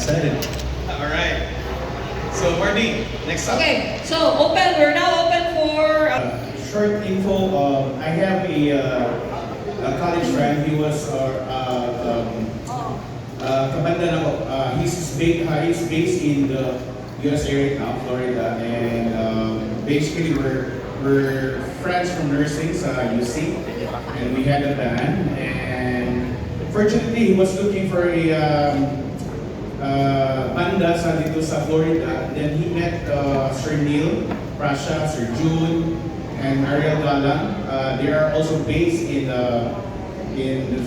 Excited. All right. So, Marty, next up. Okay, so we're now open for Short info. I have a college friend. He was kabanda na ako. He's based in the USA right now, Florida, and basically we're friends from nursing sa UC, and we had a band. And fortunately, he was looking for a banda dito sa Florida. Then he met Sir Neil Prasha, Sir June, and Ariel Galang. They are also based in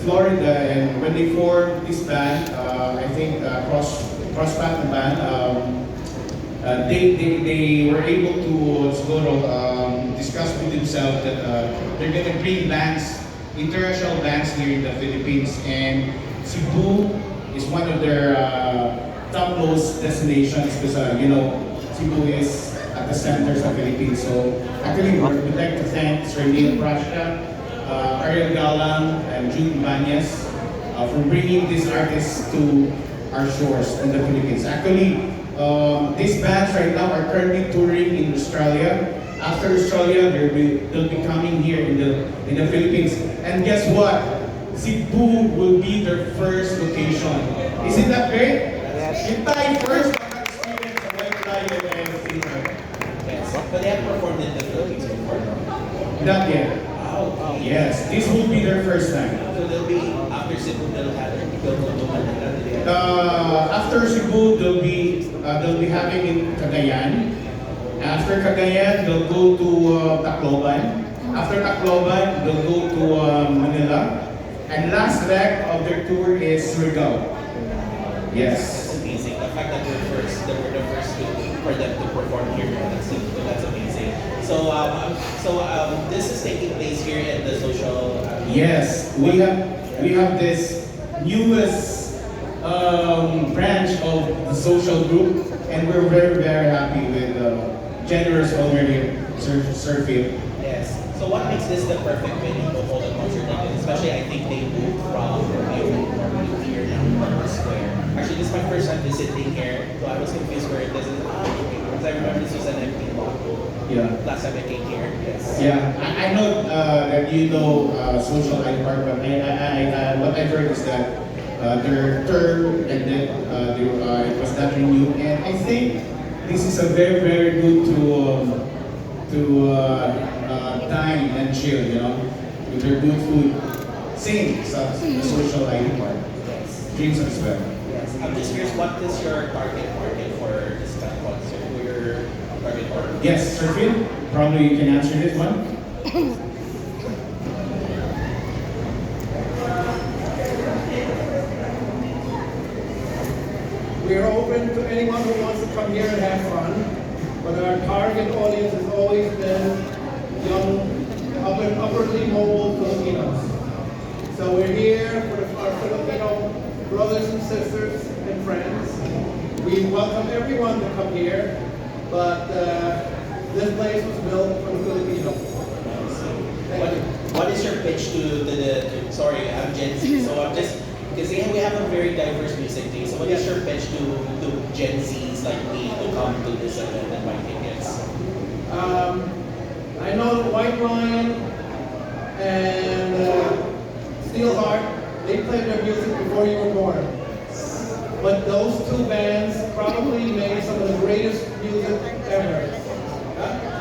Florida, and when they formed this band, I think cross path band, they were able to discuss with themselves that they're going to bring bands, international bands here in the Philippines, and Cebu is one of their topmost destinations because Cebu is at the center of the Philippines. So actually, we'd like to thank Sir Neil Prasha, Ariel Galang, and June Ibanez for bringing these artists to our shores in the Philippines. Actually, these bands right now are currently touring in Australia. After Australia, they'll be coming here in the Philippines. And guess what? Cebu will be their first location. Isn't that great? Yes. Yung tayo first experience sa White Lion and Theater. Yes. But they have performed in the Philippines before, no? Not yet. Oh. Yes, this will be their first time. So they'll be, after Cebu, they'll go to Manila. After Cebu, they'll be having in Cagayan. After Cagayan, they'll go to Tacloban. After Tacloban, they'll go to Manila. And last leg of their tour is Surigao. Yes. That's amazing. The fact that we're the first for them to perform here, that's amazing. So, this is taking place here at the social. Yes, we have this newest branch of the social group, and we're very very happy with generous already, Sir Phil. Yes. So what makes this the perfect venue to hold a concert like this? Especially, I think they moved from here now to Marcos Square. Actually, this is my first time visiting here, so I was confused where this is. Because I remember this was an empty lot. Yeah. Last time I came here. Yes. Yeah, I know that you know Social Life Park, but what I heard is that their term and then it was not renewed, and I think this is a very very good to dine and chill, with their good food. Same sa the Social Life Park. Yes. Drinks as well. Yes. I'm just curious, what is your target market for this kind of concert? Who your target market? Yes, Sir Phil, probably you can answer this one. We are open to anyone who wants to come here and have fun, but our target audience has always been young, upwardly mobile Filipinos. So we're here for our Filipino brothers and sisters and friends. We welcome everyone to come here, but this place was built for the Filipino. What is your pitch to sorry, I'm Gen Z, so I'm just, because we have a very diverse music taste. So what is your pitch to Gen Zs like me to come to this event and buy tickets? I know that White Lion and Steelheart, they played their music before you were born. But those two bands probably made some of the greatest music ever.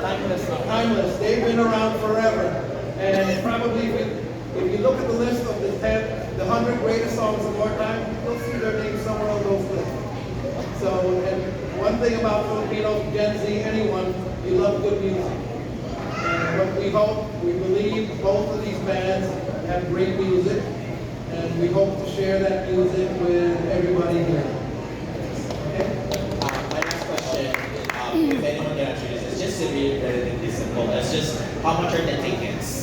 Timeless. Timeless. They've been around forever. And probably, if you look at the list of the 100 greatest songs of our time, you'll see their names somewhere on those lists. So, and one thing about Filipinos, Gen Z, anyone, we love good music. And what we hope, we believe both of these bands have great music, and we hope to share that music with everybody here. Okay? My last question, if anyone can answer this, it's just relatively simple. It's just, how much are the tickets?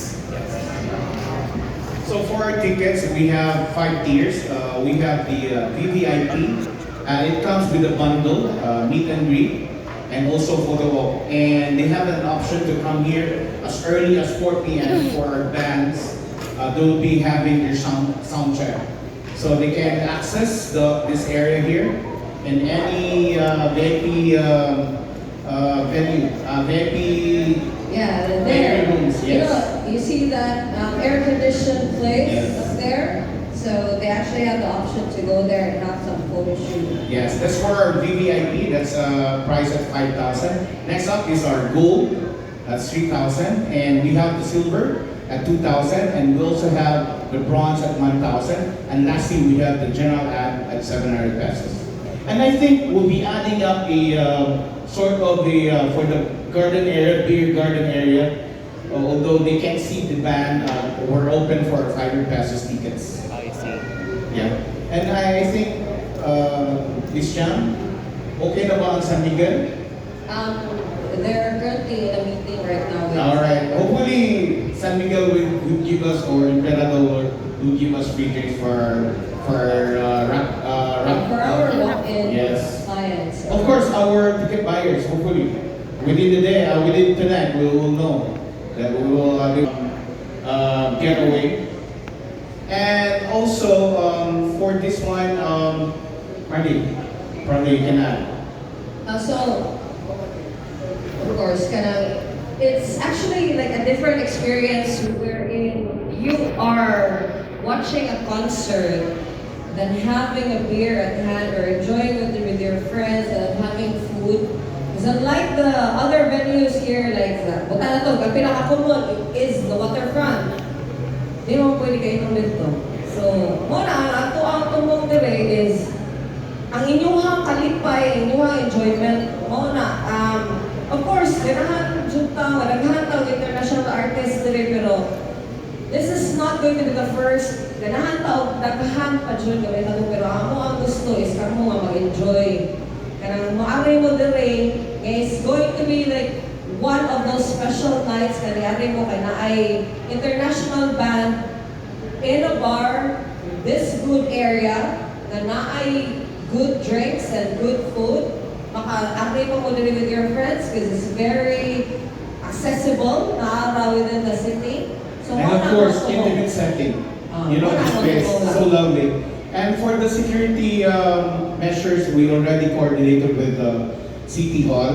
So for our tickets, we have 5 tiers. We have the VVIP. It comes with a bundle, meet and greet, and also photo walk. And they have an option to come here as early as 4 p.m. for our bands. They'll be having their sound check. So they can access this area here, in any VIP venue, VIP Yeah, Air there. rooms, You yes. know, you see that air-conditioned place Yes. up there? So they actually have the option to go there and have some photo shoot. Yes, that's for our VVIP. That's priced at 5,000. Next up is our gold. That's 3,000, and we have the silver at 2,000, and we also have the bronze at 1,000, and lastly we have the general at 700 pesos. And I think we'll be adding up a sort of a for the garden area, beer garden area. Although they can't see the band, we're open for 500 pesos tickets. I see. Yeah. And I think, Miss Jam, okay na ba ang San Miguel? They're currently in a meeting right now with... Alright. Hopefully, San Miguel will give us, or Emperador will give us free drinks for for our walk-in Yes. clients. Of course, our ticket buyers, hopefully, within the day, within tonight, we will know that we will do getaway. And also, for this one, Marty, probably you can add. So, of course, it's actually like a different experience wherein you are watching a concert than having a beer at hand or enjoying with your friends and having food. Because unlike the other venues here, like buta na to, ang pinaka-common is the waterfront. Di mo pwede kayo itong dito. So, muna, ang ato ang tumong dire is ang inyong kalipay, inyong enjoyment, muna, of course, ganahan junta, ganahan tawag international artists dire, pero this is not going to be the first. Ganahan tawag daghan pa dyan gawin na pero amo ang gusto is kamo nga mag-enjoy. Kanang maaari mo dire, is going to be like one of those special nights kaniyari mo kay na ay international band in a bar, this good area, na naay good drinks and good food. Maka-agree mo dire with your friends because it's very accessible, naara within the city. So, And of course, intimate setting. You know, it's space, so lovely. And for the security measures, we already coordinated with City Hall.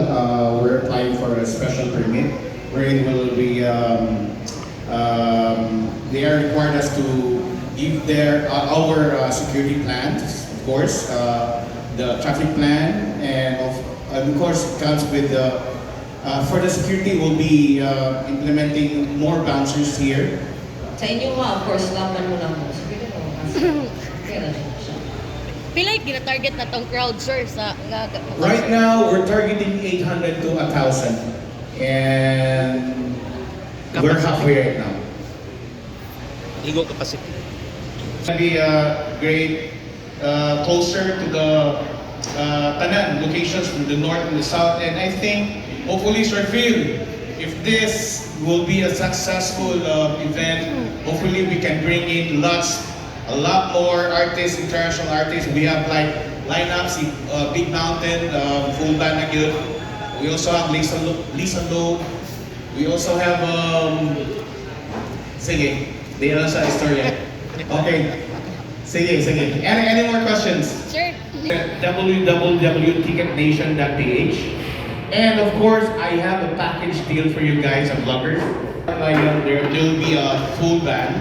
We're applying for a special permit wherein will be, they are required us to give our security plans, of course, the traffic plan, and of course it comes with for the security, we'll be implementing more bouncers here. Sa inyo nga, of course, laman mo lang mo. Sige mo. Kaya siya. Pilay gina-target na tong crowd, sir, sa Right now, we're targeting 800 to 1,000. And we're halfway right now. Ligo capacity. It's going to be great, closer to the Tanan locations from the north and the south. And I think, hopefully, Sir Phil, if this will be a successful event, hopefully we can bring in a lot more artists, international artists. We have like lineups, Big Mountain, full band na yun. We also have Lisa Loeb. We also have, sige, di na sa istorya. Okay, sige. Any more questions? Sir, www.ticketnation.ph. And of course, I have a package deal for you guys, a vlogger. There will be a full band,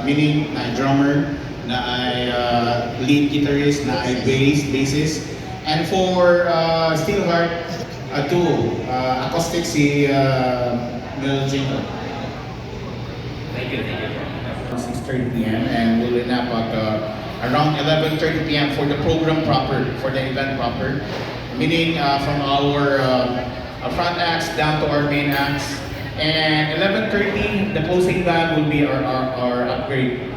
meaning na drummer, na lead guitarist, na bassist. And for Steelheart, a duo, acoustic si Mel Jingle. Thank you. 6:30 p.m. and we'll end up at around 11:30 p.m. for the program proper, for the event proper. Meaning from our front acts down to our main acts. And 11:30, the closing band will be our upgrade